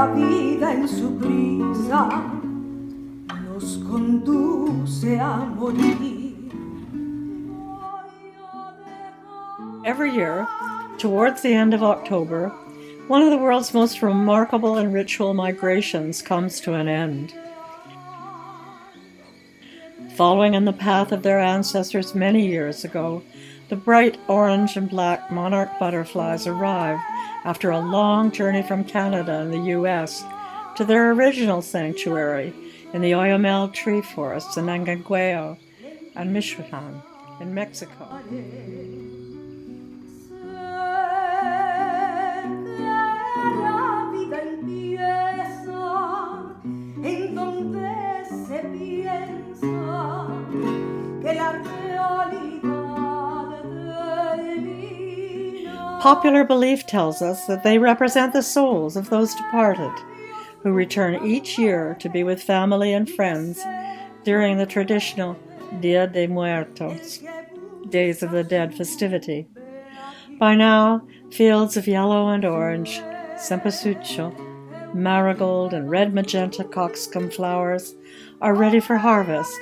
la vida en su prisa nos conduce a morir. Every year, towards the end of October, one of the world's most remarkable and ritual migrations comes to an end. Following in the path of their ancestors many years ago, the bright orange and black monarch butterflies arrive after a long journey from Canada and the US to their original sanctuary in the Oyamel tree forests in Angangueo and Michoacan in Mexico. Popular belief tells us that they represent the souls of those departed, who return each year to be with family and friends during the traditional Dia de Muertos, Days of the Dead festivity. By now, fields of yellow and orange, cempasúchil, marigold, and red magenta cockscomb flowers are ready for harvest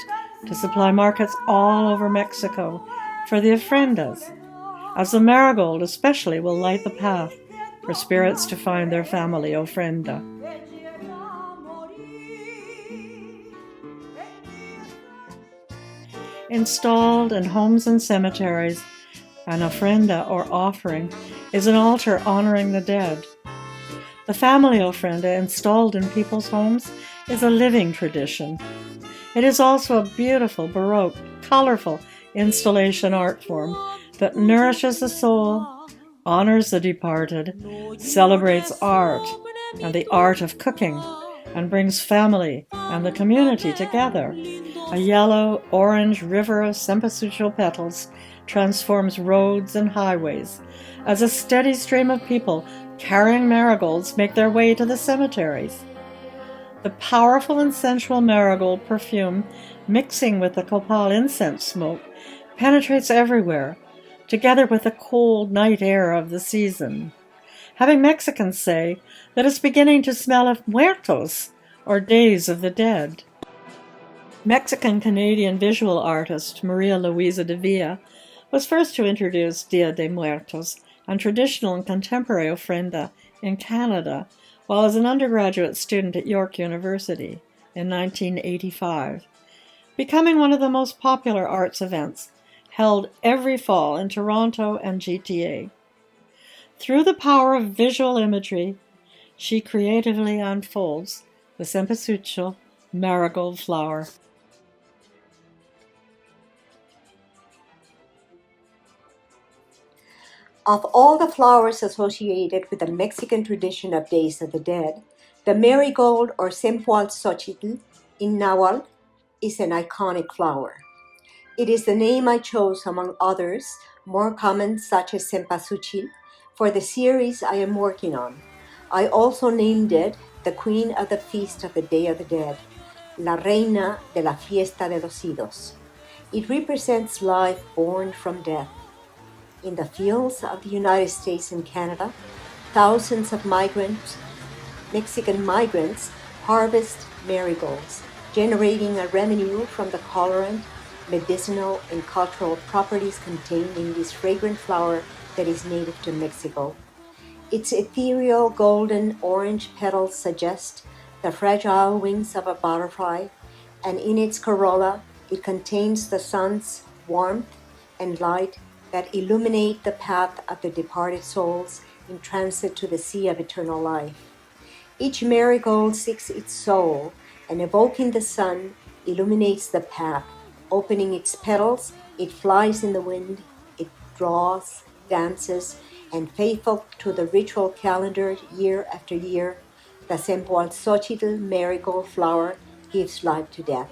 to supply markets all over Mexico for the ofrendas, as the marigold especially will light the path for spirits to find their family ofrenda. Installed in homes and cemeteries, an ofrenda or offering is an altar honoring the dead. The family ofrenda installed in people's homes is a living tradition. It is also a beautiful, Baroque, colorful installation art form that nourishes the soul, honors the departed, celebrates art and the art of cooking, and brings family and the community together. A yellow-orange river of cempasúchil petals transforms roads and highways as a steady stream of people carrying marigolds make their way to the cemeteries. The powerful and sensual marigold perfume, mixing with the copal incense smoke, penetrates everywhere, together with the cold night air of the season, having Mexicans say that it's beginning to smell of muertos, or days of the dead. Mexican-Canadian visual artist Maria Luisa de Villa was first to introduce Dia de Muertos and traditional and contemporary ofrenda in Canada while as an undergraduate student at York University in 1985, becoming one of the most popular arts events held every fall in Toronto and GTA. Through the power of visual imagery, she creatively unfolds the cempasúchil marigold flower. Of all the flowers associated with the Mexican tradition of Days of the Dead, the marigold or CEMPOALXÓCHITL in Nahuatl is an iconic flower. It is the name I chose among others, more common such as cempasúchil, for the series I am working on. I also named it the Queen of the Feast of the Day of the Dead, La Reina de la Fiesta de los Idos. It represents life born from death. In the fields of the United States and Canada, thousands of Mexican migrants, harvest marigolds, generating a revenue from the colorant, medicinal, and cultural properties contained in this fragrant flower that is native to Mexico. Its ethereal golden orange petals suggest the fragile wings of a butterfly, and in its corolla, it contains the sun's warmth and light that illuminate the path of the departed souls in transit to the sea of eternal life. Each marigold seeks its soul, and evoking the sun, illuminates the path. Opening its petals, it flies in the wind, it draws, dances, and faithful to the ritual calendar year after year, the CEMPOALXÓCHITL marigold flower gives life to death.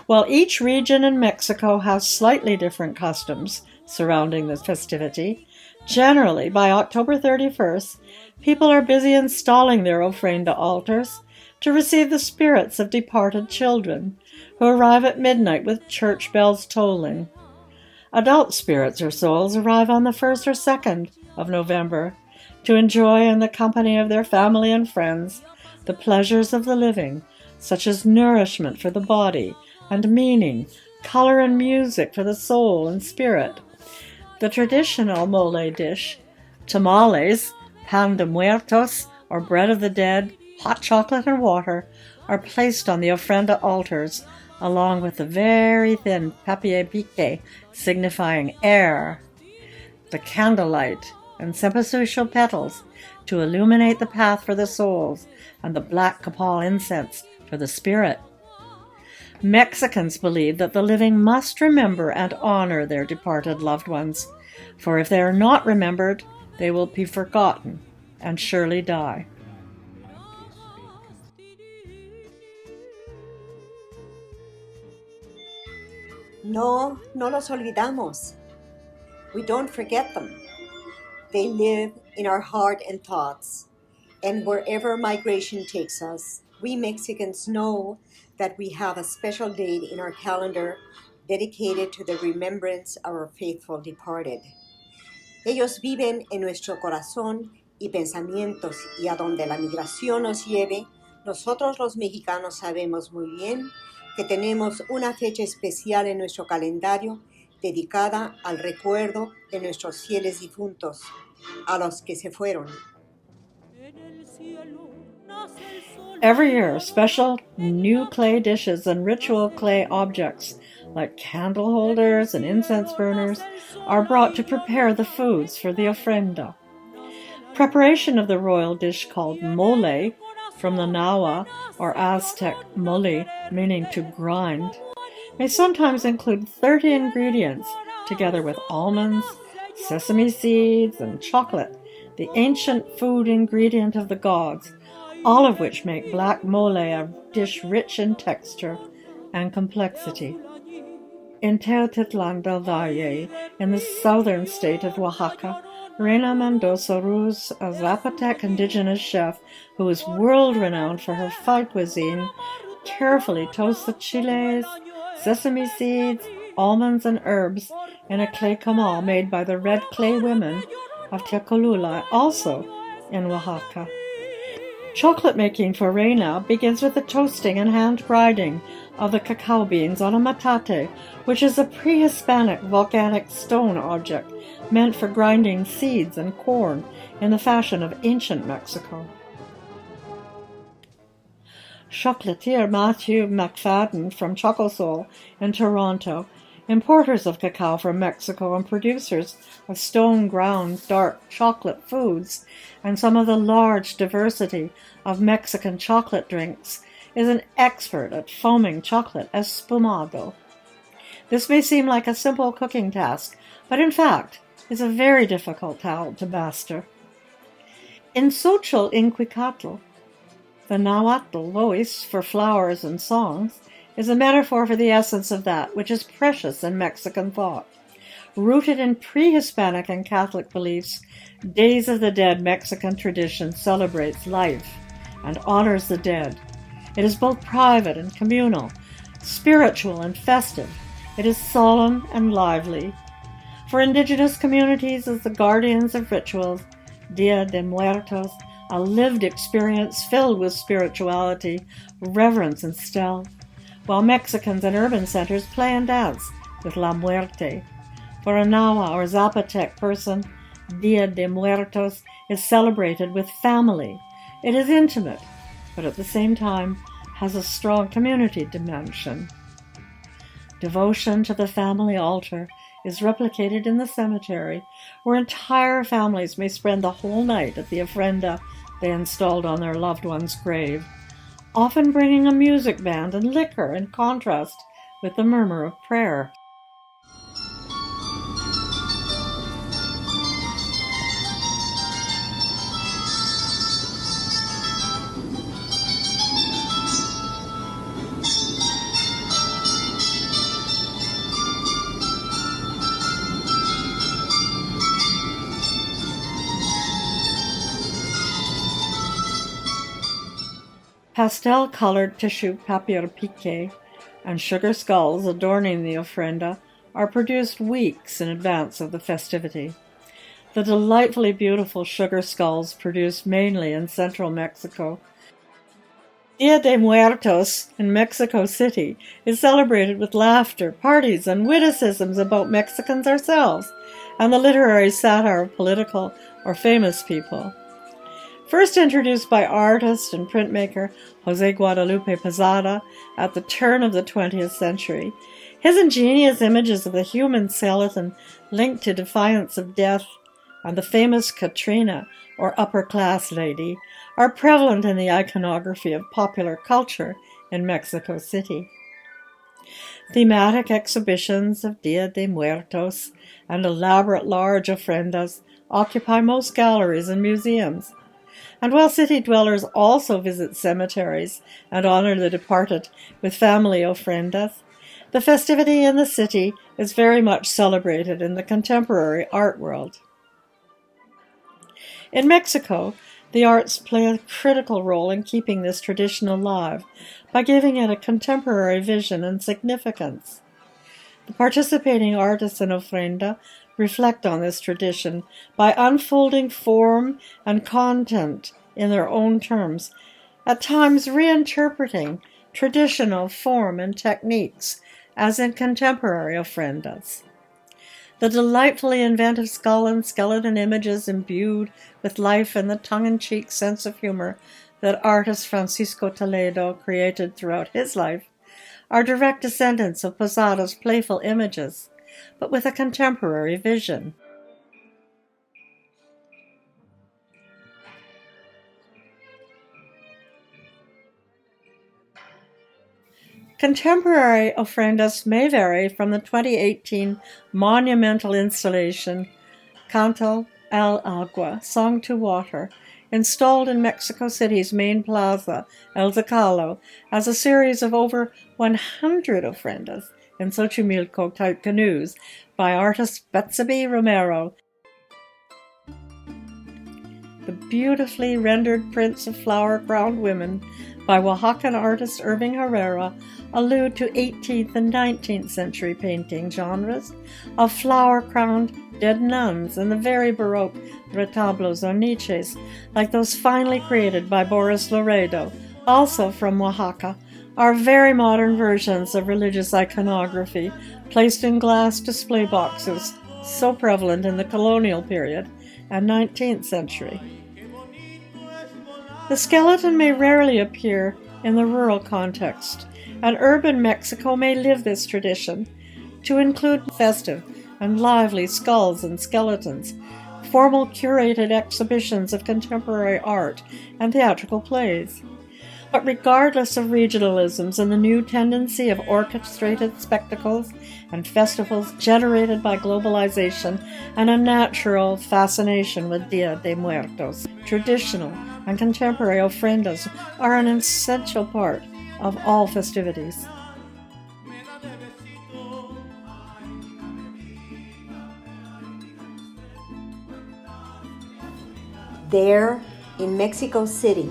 While each region in Mexico has slightly different customs surrounding this festivity, generally by October 31st, people are busy installing their ofrenda altars to receive the spirits of departed children, who arrive at midnight with church bells tolling. Adult spirits or souls arrive on the 1st or 2nd of November, to enjoy in the company of their family and friends the pleasures of the living, such as nourishment for the body and meaning, color and music for the soul and spirit. The traditional mole dish, tamales, pan de muertos, or bread of the dead, hot chocolate and water, are placed on the ofrenda altars, along with the very thin papier pique, signifying air, the candlelight, and cempasúchil petals to illuminate the path for the souls, and the black copal incense for the spirit. Mexicans believe that the living must remember and honor their departed loved ones, for if they are not remembered, they will be forgotten and surely die. No los olvidamos. We don't forget them. They live in our heart and thoughts. And wherever migration takes us, we Mexicans know that we have a special date in our calendar dedicated to the remembrance of our faithful departed. Ellos viven en nuestro corazón y pensamientos, y a donde la migración nos lleve, nosotros los mexicanos sabemos muy bien que tenemos una fecha especial en nuestro calendario dedicada al recuerdo de nuestros fieles difuntos, a los que se fueron. Every year, special new clay dishes and ritual clay objects, like candle holders and incense burners, are brought to prepare the foods for the ofrenda. Preparation of the royal dish called mole, from the Nahua or Aztec mole, meaning to grind, may sometimes include 30 ingredients, together with almonds, sesame seeds, and chocolate, the ancient food ingredient of the gods, all of which make black mole a dish rich in texture and complexity. In Teotitlán del Valle, in the southern state of Oaxaca, Reina Mendoza rules a Zapotec indigenous chef who is world-renowned for her fine cuisine, carefully toasts the chiles, sesame seeds, almonds, and herbs in a clay comal made by the red clay women of Tecolula, also in Oaxaca. Chocolate making for Reina begins with the toasting and hand grinding of the cacao beans on a metate, which is a pre-Hispanic volcanic stone object meant for grinding seeds and corn in the fashion of ancient Mexico. Chocolatier Matthew McFadden from Chocosol in Toronto, importers of cacao from Mexico and producers of stone-ground dark chocolate foods and some of the large diversity of Mexican chocolate drinks, is an expert at foaming chocolate espumado. This may seem like a simple cooking task, but in fact is a very difficult talent to master. In xóchitl in cuicátl, the Nahuatl voice for flowers and songs, is a metaphor for the essence of that which is precious in Mexican thought. Rooted in pre-Hispanic and Catholic beliefs, Days of the Dead Mexican tradition celebrates life and honors the dead. It is both private and communal, spiritual and festive. It is solemn and lively. For indigenous communities as the guardians of rituals, Dia de Muertos, a lived experience filled with spirituality, reverence, and stealth, while Mexicans in urban centers play and dance with La Muerte. For a Nahua or Zapotec person, Dia de Muertos is celebrated with family. It is intimate, but at the same time has a strong community dimension. Devotion to the family altar is replicated in the cemetery, where entire families may spend the whole night at the ofrenda they installed on their loved one's grave, often bringing a music band and liquor in contrast with the murmur of prayer. Pastel-colored tissue papier pique and sugar skulls adorning the ofrenda are produced weeks in advance of the festivity. the delightfully beautiful sugar skulls produced mainly in central Mexico. Dia de Muertos in Mexico City is celebrated with laughter, parties, and witticisms about Mexicans ourselves, and the literary satire of political or famous people. First introduced by artist and printmaker José Guadalupe Posada at the turn of the 20th century, his ingenious images of the human skeleton linked to defiance of death and the famous Catrina, or upper-class lady, are prevalent in the iconography of popular culture in Mexico City. Thematic exhibitions of Dia de Muertos and elaborate large ofrendas occupy most galleries and museums. And while city dwellers also visit cemeteries and honor the departed with family ofrendas, the festivity in the city is very much celebrated in the contemporary art world. In Mexico, the arts play a critical role in keeping this tradition alive by giving it a contemporary vision and significance. The participating artists in ofrenda reflect on this tradition by unfolding form and content in their own terms, at times reinterpreting traditional form and techniques, as in contemporary ofrendas. The delightfully inventive skull and skeleton images imbued with life and the tongue-in-cheek sense of humor that artist Francisco Toledo created throughout his life are direct descendants of Posada's playful images, but with a contemporary vision. Contemporary ofrendas may vary from the 2018 monumental installation Canto al Agua, Song to Water, installed in Mexico City's main plaza, El Zócalo, as a series of over 100 ofrendas in Xochimilco-type canoes by artist Betsy Romero. The beautifully rendered prints of flower-crowned women by Oaxacan artist Irving Herrera allude to 18th and 19th century painting genres of flower-crowned dead nuns and the very Baroque retablos or niches, like those finely created by Boris Loredo, also from Oaxaca, are very modern versions of religious iconography placed in glass display boxes, so prevalent in the colonial period and 19th century. The skeleton may rarely appear in the rural context, and urban Mexico may live this tradition to include festive and lively skulls and skeletons, formal curated exhibitions of contemporary art and theatrical plays. But regardless of regionalisms and the new tendency of orchestrated spectacles and festivals generated by globalization and a natural fascination with Dia de Muertos, traditional and contemporary ofrendas are an essential part of all festivities. There, in Mexico City,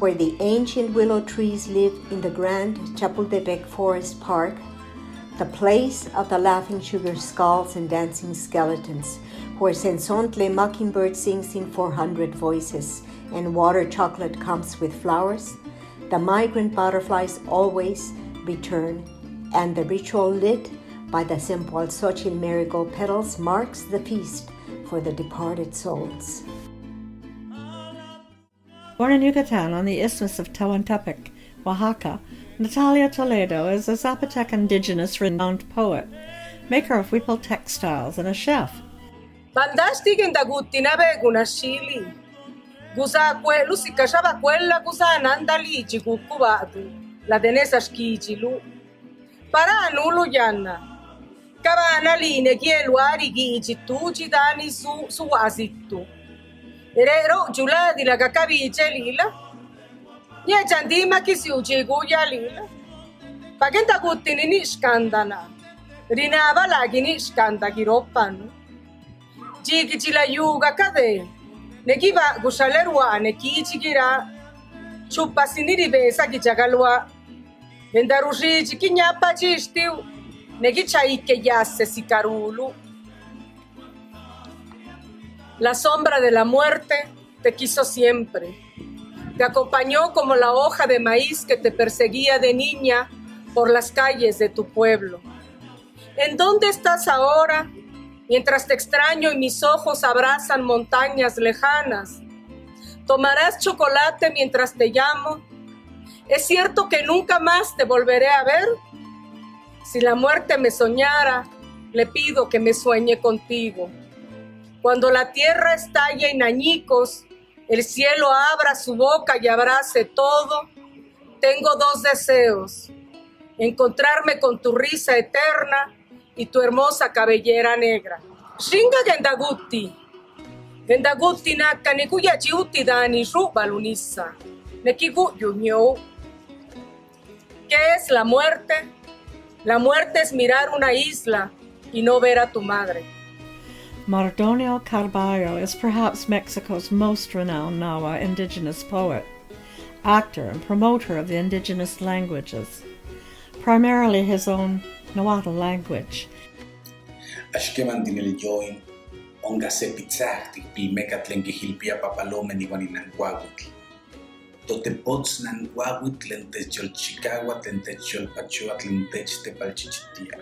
where the ancient willow trees live in the grand Chapultepec Forest Park, the place of the laughing sugar skulls and dancing skeletons, where Sensontle mockingbird sings in 400 voices and water chocolate comes with flowers, the migrant butterflies always return, and the ritual lit by the CEMPOALXÓCHITL marigold petals marks the feast for the departed souls. Born in Yucatan on the Isthmus of Tehuantepec, Oaxaca, Natalia Toledo is a Zapotec indigenous renowned poet, maker of whipple textiles, and a chef. Bandasti kintaguttinabe kunashili. Gusa kwelu sikashaba kwella gusa nandalichi kukubatu. La tenesa shkichilu. Para nulu yanna. Kabana line kielu ari kichi tuchi dani su wasittu. Erero juladi la kakabiche lila. Nye chandima kisiuchi guya lila. Pagenta guttini nishkandana. Rinava lagi nishkanda kiropanu. Jiki chila yuga kade. Nekiva gushalerwa nekichi kira. Chupa siniri besa kichagalwa. Vendarushi chikinyapa chistiu. Nekicha ike yasse sikarulu. La sombra de la muerte te quiso siempre. Te acompañó como la hoja de maíz que te perseguía de niña por las calles de tu pueblo. ¿En dónde estás ahora? Mientras te extraño y mis ojos abrazan montañas lejanas. ¿Tomarás chocolate mientras te llamo? ¿Es cierto que nunca más te volveré a ver? Si la muerte me soñara, le pido que me sueñe contigo. Cuando la tierra estalle en añicos, el cielo abra su boca y abrace todo, tengo dos deseos: encontrarme con tu risa eterna y tu hermosa cabellera negra. Shinga gendagutti. Gendagutti naka nikuya chiuti dani ruba lunisa. Nekigu yuño. ¿Qué es la muerte? La muerte es mirar una isla y no ver a tu madre. Mardonio Carballo is perhaps Mexico's most renowned Nahua indigenous poet, actor and promoter of the indigenous languages, primarily his own Nahuatl language. Ashkeman dinel join, onga se pitzahti, pilmecatlen quihilpia papalomen iguaninancuahuitl. Totepots nancuahuitl techolchicahuatl techolpachuatl techtepalchichitia.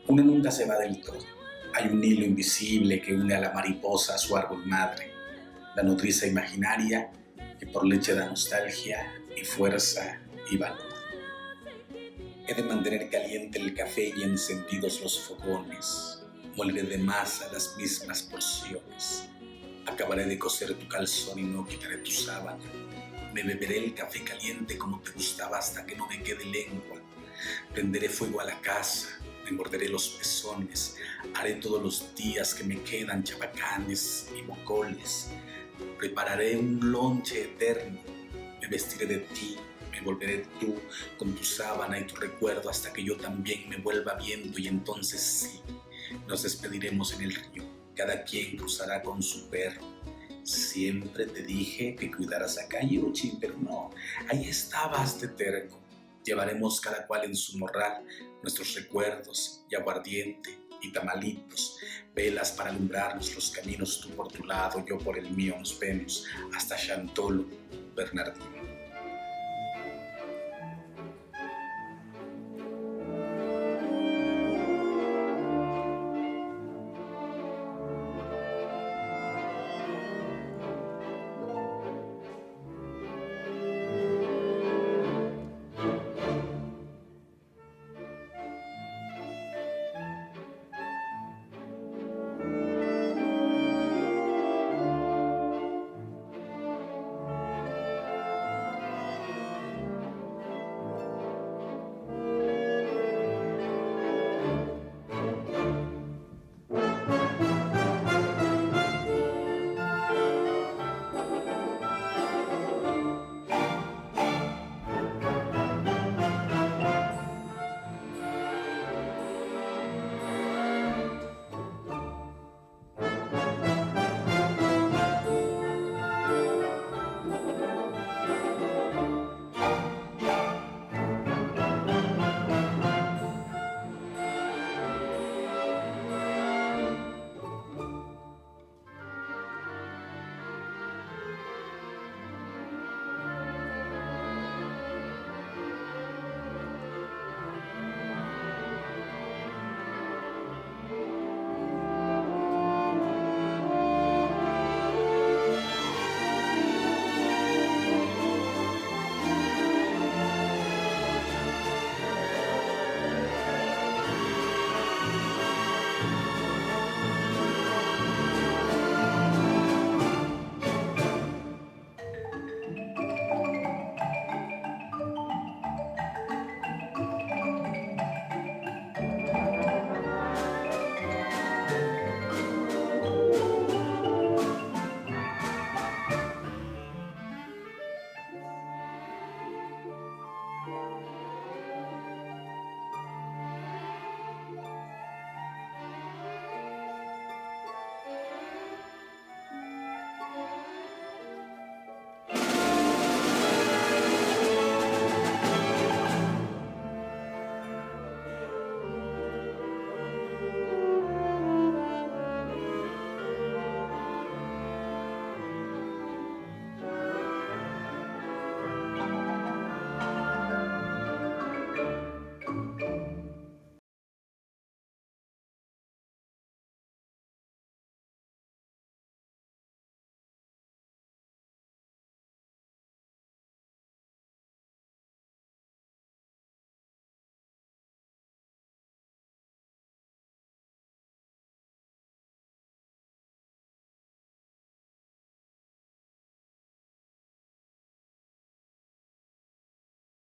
Una nunca se va del todo. Hay un hilo invisible que une a la mariposa a su árbol madre, la nodriza imaginaria que por leche da nostalgia y fuerza y valor. He de mantener caliente el café y encendidos los fogones, molde de masa las mismas porciones. Acabaré de coser tu calzón y no quitaré tu sábana. Me beberé el café caliente como te gustaba hasta que no me quede lengua. Prenderé fuego a la casa, me morderé los pezones. Haré todos los días que me quedan chabacanes y mocoles. Prepararé un lonche eterno. Me vestiré de ti, me volveré tú con tu sábana y tu recuerdo hasta que yo también me vuelva viento, y entonces sí, nos despediremos en el río. Cada quien cruzará con su perro. Siempre te dije que cuidaras a Cayuchi, pero no, ahí estabas de terco. Llevaremos cada cual en su morral nuestros recuerdos y aguardiente y tamalitos, velas para alumbrarnos los caminos, tú por tu lado, yo por el mío, nos vemos hasta Chantolo, Bernardino.